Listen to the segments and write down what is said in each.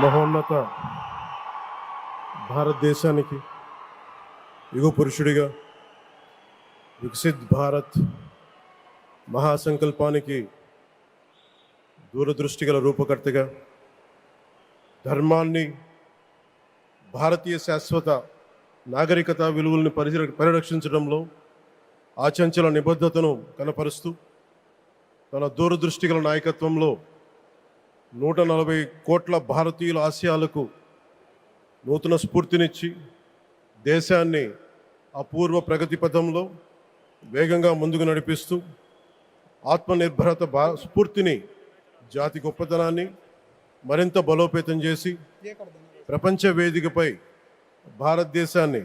మహోన్నత భారతదేశానికి యుగ పురుషుడిగా వికసిత్ భారత్ మహాసంకల్పానికి దూరదృష్టి గల రూపకర్తగా ధర్మాన్ని, భారతీయ శాశ్వత నాగరికత విలువల్ని పరిరక్షించడంలో ఆచంచల నిబద్ధతను కనపరుస్తూ తన దూరదృష్టి గల నాయకత్వంలో 140 కోట్ల భారతీయుల ఆశయాలకు నూతన స్ఫూర్తినిచ్చి దేశాన్ని అపూర్వ ప్రగతి పథంలో వేగంగా ముందుకు నడిపిస్తూ ఆత్మనిర్భరత స్ఫూర్తిని, జాతి గొప్పతనాన్ని మరింత బలోపేతం చేసి ప్రపంచ వేదికపై భారతదేశాన్ని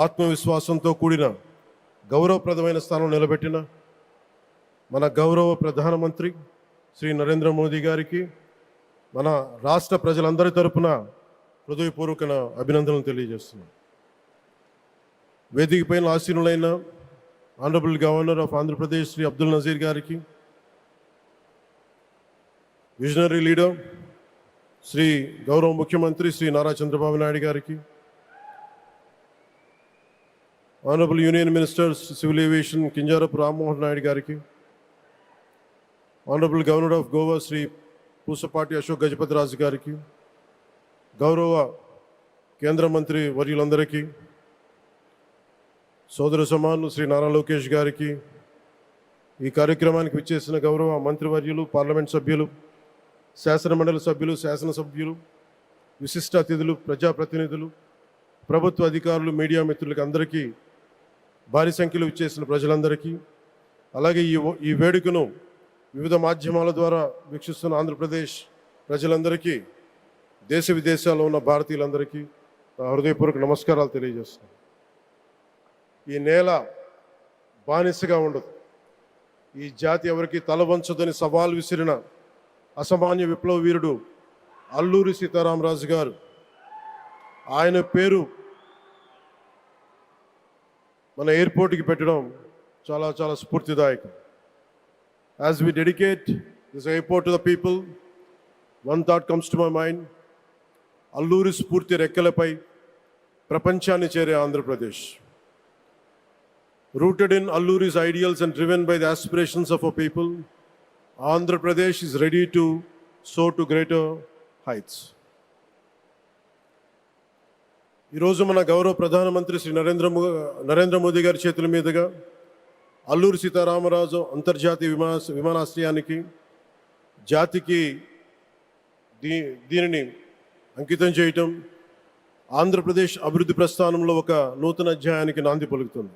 ఆత్మవిశ్వాసంతో కూడిన గౌరవప్రదమైన స్థానంలో నిలబెట్టిన మన గౌరవ ప్రధానమంత్రి శ్రీ నరేంద్ర మోదీ గారికి మన రాష్ట్ర ప్రజలందరి తరపున హృదయపూర్వక అభినందనలు తెలియజేస్తున్నాను. వేదిక పైన ఆసీనులైన honourable governor of Andhra Pradesh Shri Abdul Nazeer గారికి, విజనరీ లీడర్ శ్రీ గౌరవ ముఖ్యమంత్రి శ్రీ నారా చంద్రబాబు నాయుడు గారికి, honourable union minister civil aviation Kinjarapu Rammohan Naidu గారికి, honourable governor of Goa Shri Pusapati Ashok Gajapathi Raju గారికి, గౌరవ కేంద్ర మంత్రి వర్యులందరికీ, సోదర సమానులు శ్రీ నారా లోకేష్ గారికి, ఈ కార్యక్రమానికి విచ్చేసిన గౌరవ మంత్రివర్యులు, పార్లమెంట్ సభ్యులు, శాసనమండలి సభ్యులు, శాసనసభ్యులు, విశిష్ట అతిథులు, ప్రజాప్రతినిధులు, ప్రభుత్వ అధికారులు, మీడియా మిత్రులకి అందరికీ, భారీ సంఖ్యలో విచ్చేసిన ప్రజలందరికీ, అలాగే ఈ వేడుకను వివిధ మాధ్యమాల ద్వారా వీక్షిస్తున్న ఆంధ్రప్రదేశ్ ప్రజలందరికీ, దేశ విదేశాల్లో ఉన్న భారతీయులందరికీ హృదయపూర్వక నమస్కారాలు తెలియజేస్తున్నాను. ఈ నేల బానిసగా ఉండదు, ఈ జాతి ఎవరికి తల వంచదని సవాల్ విసిరిన అసామాన్య విప్లవ వీరుడు అల్లూరి సీతారామరాజు గారు, ఆయన పేరు మన ఎయిర్పోర్ట్కి పెట్టడం చాలా చాలా స్ఫూర్తిదాయకం. As we dedicate this airport to the people, one thought comes to my mind: Alluri స్ఫూర్తి రెక్కలపై ప్రపంచాన్ని చేరే Andhra Pradesh. Rooted in Alluri's ideals and driven by the aspirations of our people, Andhra Pradesh is ready to soar to greater heights. ఈరోజు మన గౌరవ ప్రధానమంత్రి శ్రీ నరేంద్ర మోదీ గారి చేతుల మీదుగా అల్లూరి సీతారామరాజు అంతర్జాతీయ విమానాశ్రయానికి, జాతికి దీనిని అంకితం చేయటం ఆంధ్రప్రదేశ్ అభివృద్ధి ప్రస్థానంలో ఒక నూతన అధ్యాయానికి నాంది పలుకుతుంది.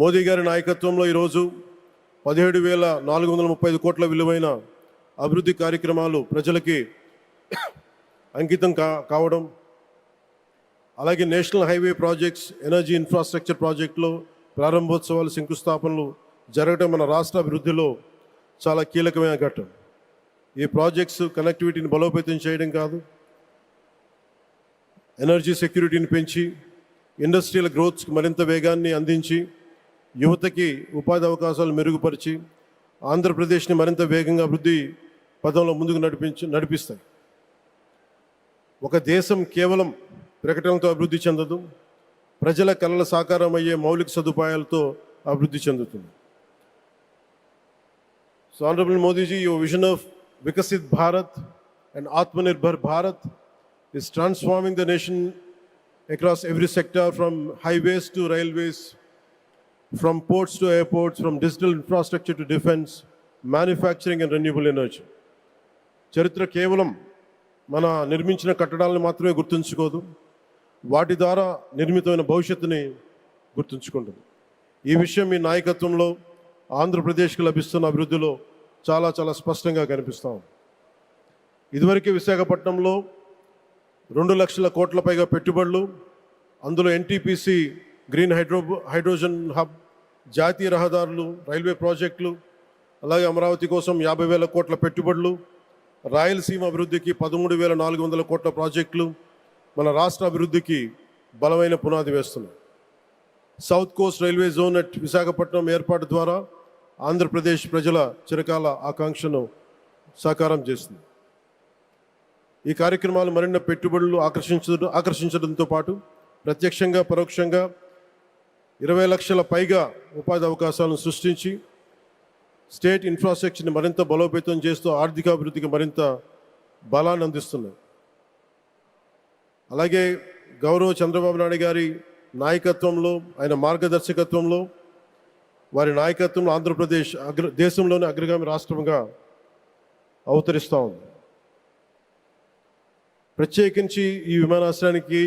మోదీ గారి నాయకత్వంలో ఈరోజు 17,435 కోట్ల విలువైన అభివృద్ధి కార్యక్రమాలు ప్రజలకి అంకితం కావడం, అలాగే national highway projects, energy infrastructure ప్రాజెక్టులో ప్రారంభోత్సవాలు, శంకుస్థాపనలు జరగడం మన రాష్ట్ర అభివృద్ధిలో చాలా కీలకమైన ఘట్టం. ఈ ప్రాజెక్ట్స్ కనెక్టివిటీని బలోపేతం చేయడం కాదు, ఎనర్జీ సెక్యూరిటీని పెంచి ఇండస్ట్రియల్ గ్రోత్స్కి మరింత వేగాన్ని అందించి, యువతకి ఉపాధి అవకాశాలు మెరుగుపరిచి ఆంధ్రప్రదేశ్ని మరింత వేగంగా అభివృద్ధి పదంలో ముందుకు నడిపిస్తాయి. ఒక దేశం కేవలం ప్రకటనలతో అభివృద్ధి చెందదు, ప్రజల కళల సాకారం అయ్యే మౌలిక సదుపాయాలతో అభివృద్ధి చెందుతుంది. So honourable Modiji, your vision of Viksit Bharat and Atmanirbhar Bharat is transforming the nation across every sector, from highways to railways, from ports to airports, from digital infrastructure to defense, manufacturing and renewable energy. చరిత్ర కేవలం మన నిర్మించిన కట్టడాలను మాత్రమే గుర్తుంచుకోదు, వాటి ద్వారా నిర్మితమైన భవిష్యత్తుని గుర్తుంచుకుంటుంది. ఈ విషయం మీ నాయకత్వంలో ఆంధ్రప్రదేశ్కి లభిస్తున్న అభివృద్ధిలో చాలా చాలా స్పష్టంగా కనిపిస్తాం. ఇదివరకే విశాఖపట్నంలో 2 లక్షల కోట్ల పైగా పెట్టుబడులు, అందులో ఎన్టీపీసీ గ్రీన్ హైడ్రోజన్ హబ్, జాతీయ రహదారులు, రైల్వే ప్రాజెక్టులు, అలాగే అమరావతి కోసం 50,000 కోట్ల పెట్టుబడులు, రాయలసీమ అభివృద్ధికి 13,400 కోట్ల ప్రాజెక్టులు మన రాష్ట్ర అభివృద్ధికి బలమైన పునాది వేస్తున్నాయి. South Coast railway zone at Visakhapatnam ఏర్పాటు ద్వారా ఆంధ్రప్రదేశ్ ప్రజల చిరకాల ఆకాంక్షను సాకారం చేస్తుంది. ఈ కార్యక్రమాలు మరిన్ని పెట్టుబడులు ఆకర్షించడంతో పాటు ప్రత్యక్షంగా పరోక్షంగా 20 లక్షల పైగా ఉపాధి అవకాశాలను సృష్టించి స్టేట్ ఇన్ఫ్రాస్ట్రక్చర్ని మరింత బలోపేతం చేస్తూ ఆర్థికాభివృద్ధికి మరింత బలాన్ని అందిస్తున్నాయి. అలాగే గౌరవ చంద్రబాబు నాయుడు గారి నాయకత్వంలో, ఆయన మార్గదర్శకత్వంలో, వారి నాయకత్వంలో ఆంధ్రప్రదేశ్ దేశంలోని అగ్రగామి రాష్ట్రంగా అవతరిస్తూ ఉంది. ప్రత్యేకించి ఈ విమానాశ్రయానికి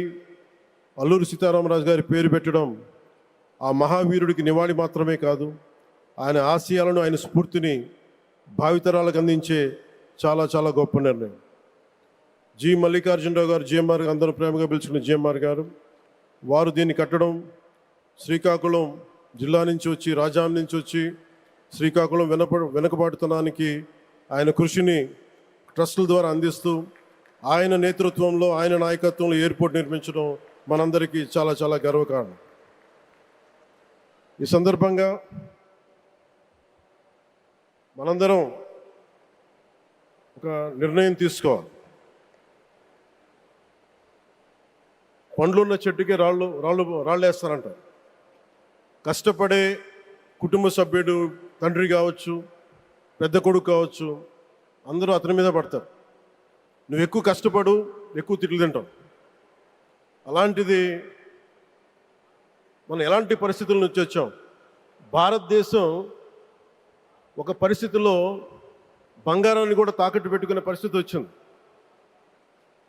అల్లూరి సీతారామరాజు గారి పేరు పెట్టడం ఆ మహావీరుడికి నివాళి మాత్రమే కాదు, ఆయన ఆశయాలను, ఆయన స్ఫూర్తిని భావితరాలకు అందించే చాలా చాలా గొప్ప నిర్ణయం. జి మల్లికార్జునరావు గారు, జిఎంఆర్, అందరూ ప్రేమగా పిలుచుకున్న జిఎంఆర్ గారు, వారు దీన్ని కట్టడం, శ్రీకాకుళం జిల్లా నుంచి వచ్చి, రాజాం నుంచి వచ్చి శ్రీకాకుళం వెనుకబాటుతనానికి ఆయన కృషిని ట్రస్టుల ద్వారా అందిస్తూ ఆయన నేతృత్వంలో, ఆయన నాయకత్వంలో ఎయిర్పోర్ట్ నిర్మించడం మనందరికీ చాలా చాలా గర్వకారణం. ఈ సందర్భంగా మనందరం ఒక నిర్ణయం తీసుకోవాలి. పండ్లున్న చెట్టుకే రాళ్ళు వేస్తారంట. కష్టపడే కుటుంబ సభ్యుడు, తండ్రి కావచ్చు, పెద్ద కొడుకు కావచ్చు, అందరూ అతని మీద పడతారు. నువ్వు ఎక్కువ కష్టపడు, ఎక్కువ తిట్లు తింటావు. అలాంటిది మనం ఎలాంటి పరిస్థితుల నుంచి వచ్చాం? భారతదేశం ఒక పరిస్థితిలో బంగారాన్ని కూడా తాకట్టు పెట్టుకునే పరిస్థితి వచ్చింది.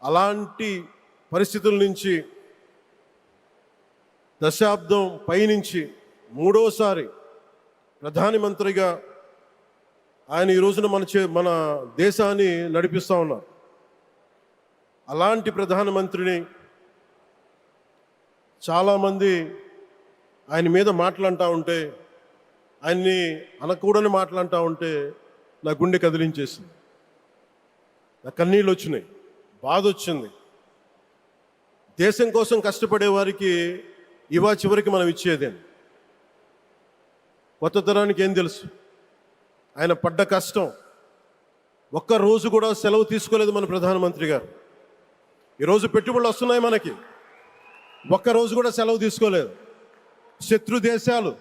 అలాంటి పరిస్థితుల నుంచి దశాబ్దం పైనుంచి మూడోసారి ప్రధానమంత్రిగా ఆయన ఈ రోజున మన దేశాన్ని నడిపిస్తూ ఉన్నారు. అలాంటి ప్రధానమంత్రిని చాలామంది ఆయన మీద మాట్లాడుతూ ఉంటే, ఆయన్ని అనకూడని మాట్లాడుతూ ఉంటే నా గుండె కదిలించేసింది, నా కన్నీళ్ళు వచ్చినాయి, బాధ వచ్చింది. దేశం కోసం కష్టపడే వారికి చివరికి మనం ఇచ్చేదేంటి? కొత్త తరానికి ఏం తెలుసు? ఆయన పడ్డ కష్టం. ఒక్క రోజు కూడా సెలవు తీసుకోలేదు మన ప్రధానమంత్రి గారు. ఈరోజు పెట్టుబడులు వస్తున్నాయి మనకి, ఒక్కరోజు కూడా సెలవు తీసుకోలేదు. శత్రు దేశాలు,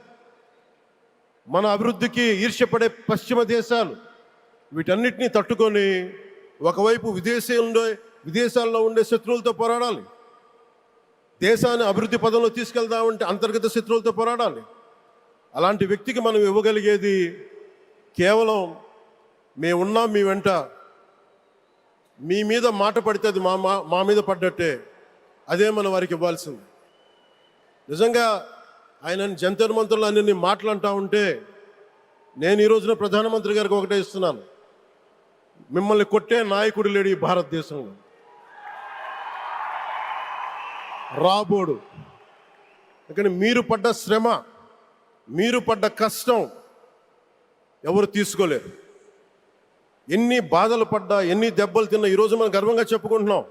మన అభివృద్ధికి ఈర్ష్యపడే పశ్చిమ దేశాలు, వీటన్నిటినీ తట్టుకొని ఒకవైపు విదేశాల్లో ఉండే శత్రువులతో పోరాడాలి, దేశాన్ని అభివృద్ధి పదంలో తీసుకెళ్దామంటే అంతర్గత శత్రువులతో పోరాడాలి. అలాంటి వ్యక్తికి మనం ఇవ్వగలిగేది కేవలం మేమున్నాం మీ వెంట, మీ మీద మాట పడితే అది మా మీద పడ్డట్టే, అదే మనం వారికి ఇవ్వాల్సింది. నిజంగా ఆయన జంతర్ మంత్రులు అన్ని మాట్లాడుతూ ఉంటే నేను ఈ రోజున ప్రధానమంత్రి గారికి ఒకటే ఇస్తున్నాను, మిమ్మల్ని కొట్టే నాయకుడు లేడు ఈ భారతదేశంలో, రాబోడు. కానీ మీరు పడ్డ శ్రమ, మీరు పడ్డ కష్టం ఎవరు తీసుకోలేరు. ఎన్ని బాధలు పడ్డా, ఎన్ని దెబ్బలు తిన్నా ఈరోజు మనం గర్వంగా చెప్పుకుంటున్నాం.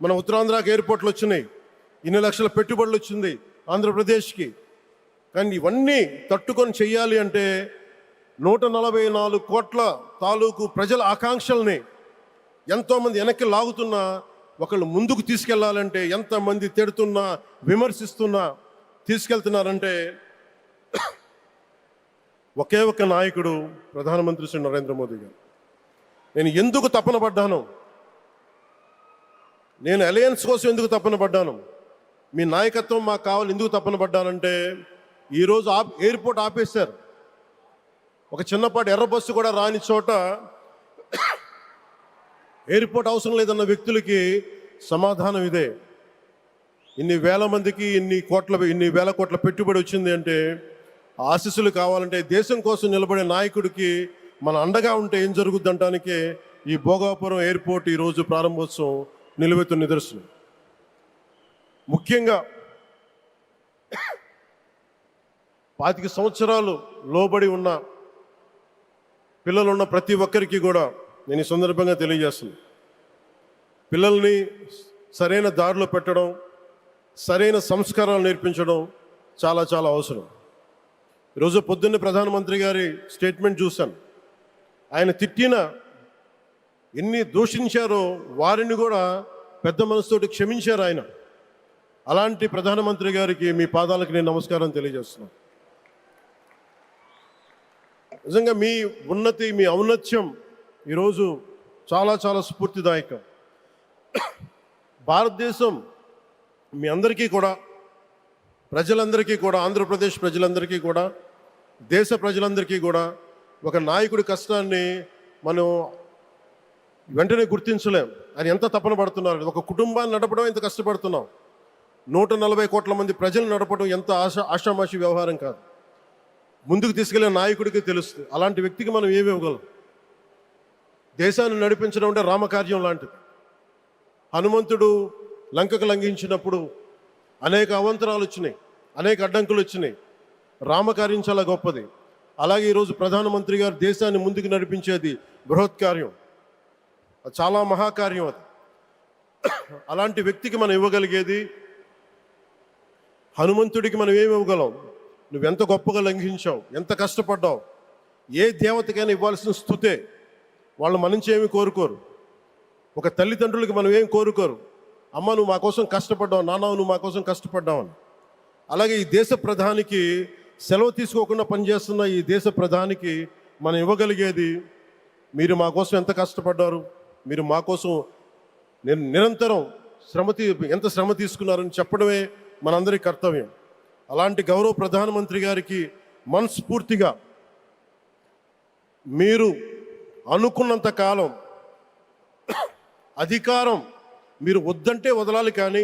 మన ఉత్తరాంధ్రకి ఎయిర్పోర్ట్లు వచ్చినాయి, ఇన్ని లక్షల పెట్టుబడులు వచ్చింది ఆంధ్రప్రదేశ్కి. కానీ ఇవన్నీ తట్టుకొని చెయ్యాలి అంటే 144 కోట్ల తాలూకు ప్రజల ఆకాంక్షల్ని ఎంతోమంది వెనక్కి లాగుతున్నా, ఒకళ్ళు ముందుకు తీసుకెళ్లాలంటే ఎంతమంది తిడుతున్నా, విమర్శిస్తున్నా తీసుకెళ్తున్నారంటే ఒకే ఒక్క నాయకుడు, ప్రధానమంత్రి శ్రీ నరేంద్ర మోదీ గారు. నేను ఎందుకు తపన పడ్డాను, నేను అలయన్స్ కోసం ఎందుకు తపన పడ్డాను, మీ నాయకత్వం మాకు కావాలి ఎందుకు తపన పడ్డానంటే, ఈరోజు ఎయిర్పోర్ట్ ఆపేశారు. ఒక చిన్నపాటి ఎర్ర బస్సు కూడా రాని చోట ఎయిర్పోర్ట్ అవసరం లేదన్న వ్యక్తులకి సమాధానం ఇదే. ఇన్ని వేల మందికి ఇన్ని వేల కోట్ల పెట్టుబడి వచ్చింది అంటే ఆశీస్సులు కావాలంటే, దేశం కోసం నిలబడే నాయకుడికి మన అండగా ఉంటే ఏం జరుగుద్దంటానికే ఈ భోగాపురం ఎయిర్పోర్ట్ ఈరోజు ప్రారంభోత్సవం నిలువెత్తు నిదర్శనం. ముఖ్యంగా 25 సంవత్సరాలు లోబడి ఉన్న పిల్లలున్న ప్రతి ఒక్కరికి కూడా నేను ఈ సందర్భంగా తెలియజేస్తున్నాను, పిల్లల్ని సరైన దారిలో పెట్టడం, సరైన సంస్కారాలు నేర్పించడం చాలా చాలా అవసరం. ఈరోజు పొద్దున్నే ప్రధానమంత్రి గారి స్టేట్మెంట్ చూశాను. ఆయన తిట్టిన ఎన్ని దూషించారో వారిని కూడా పెద్ద మనసుతోటి క్షమించారు ఆయన. అలాంటి ప్రధానమంత్రి గారికి మీ పాదాలకు నేను నమస్కారం తెలియజేస్తున్నాను. నిజంగా మీ ఉన్నతి, మీ ఔన్నత్యం ఈరోజు చాలా చాలా స్ఫూర్తిదాయకం. భారతదేశం మీ అందరికీ కూడా, ప్రజలందరికీ కూడా, ఆంధ్రప్రదేశ్ ప్రజలందరికీ కూడా, దేశ ప్రజలందరికీ కూడా ఒక నాయకుడి కష్టాన్ని మనం వెంటనే గుర్తించలేం. ఆయన ఎంత తపన పడుతున్నారు. ఒక కుటుంబాన్ని నడపడం ఎంత కష్టపడుతున్నాం. 140 కోట్ల మంది ప్రజలు నడపడం ఎంత ఆషామాషి వ్యవహారం కాదు. ముందుకు తీసుకెళ్లే నాయకుడికి తెలుస్తుంది. అలాంటి వ్యక్తికి మనం ఏమి ఇవ్వగలం? దేశాన్ని నడిపించడం అంటే రామకార్యం లాంటిది. హనుమంతుడు లంకకు లంఘించినప్పుడు అనేక అవంతరాలు వచ్చినాయి, అనేక అడ్డంకులు వచ్చినాయి. రామకార్యం చాలా గొప్పది. అలాగే ఈరోజు ప్రధానమంత్రి గారు దేశాన్ని ముందుకు నడిపించేది బృహత్కార్యం, చాలా మహాకార్యం అది. అలాంటి వ్యక్తికి మనం ఇవ్వగలిగేది, హనుమంతుడికి మనం ఏమి ఇవ్వగలం? నువ్వెంత గొప్పగా లంఘించావు, ఎంత కష్టపడ్డావు. ఏ దేవతకైనా ఇవ్వాల్సిన స్తుతే. వాళ్ళు మన నుంచి ఏమి కోరుకోరు. ఒక తల్లిదండ్రులకి మనం ఏం కోరుకోరు. అమ్మ నువ్వు మా కోసం కష్టపడ్డావు, నాన్న నువ్వు మా కోసం కష్టపడ్డావు అని. అలాగే ఈ దేశ ప్రధానికి, సెలవు తీసుకోకుండా పనిచేస్తున్న ఈ దేశ ప్రధానికి మనం ఇవ్వగలిగేది, మీరు మా కోసం ఎంత కష్టపడ్డారు, మీరు మా కోసం నిరంతరం ఎంత శ్రమ తీసుకున్నారని చెప్పడమే మనందరి కర్తవ్యం. అలాంటి గౌరవ ప్రధానమంత్రి గారికి మనస్ఫూర్తిగా మీరు అనుకున్నంత కాలం అధికారం మీరు వద్దంటే వదలాలి, కానీ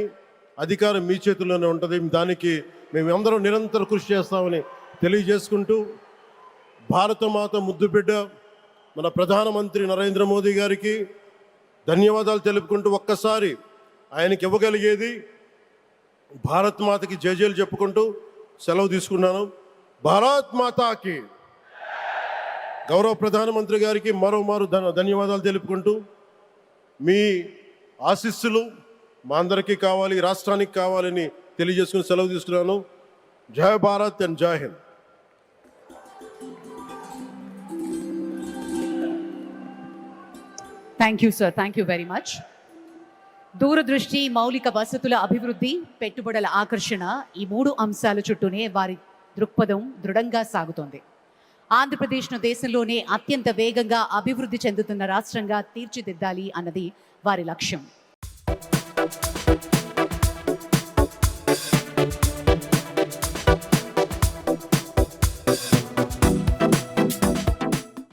అధికారం మీ చేతుల్లోనే ఉంటుంది. దానికి మేమందరం నిరంతరం కృషి చేస్తామని తెలియజేసుకుంటూ, భారతమాత ముద్దుబిడ్డ మన ప్రధానమంత్రి నరేంద్ర మోదీ గారికి ధన్యవాదాలు తెలుపుకుంటూ, ఒక్కసారి ఆయనకి ఇవ్వగలిగేది భారత్ మాతకి జయజయలు చెప్పుకుంటూ సెలవు తీసుకున్నాను. భారత్ మాతాకి. గౌరవ ప్రధానమంత్రి గారికి మరోమారు ధన్యవాదాలు తెలుపుకుంటూ, మీ ఆశీస్సులు మా అందరికీ కావాలి, రాష్ట్రానికి కావాలని తెలియజేసుకుని సెలవు తీసుకున్నాను. జై భారత్ అండ్ జై Hind. Thank you sir, thank you very much. దూరదృష్టి, మౌలిక వసతుల అభివృద్ధి, పెట్టుబడుల ఆకర్షణ, ఈ 3 అంశాల చుట్టూనే వారి దృక్పథం దృఢంగా సాగుతోంది. ఆంధ్రప్రదేశ్ను దేశంలోనే అత్యంత వేగంగా అభివృద్ధి చెందుతున్న రాష్ట్రంగా తీర్చిదిద్దాలి అన్నది వారి లక్ష్యం.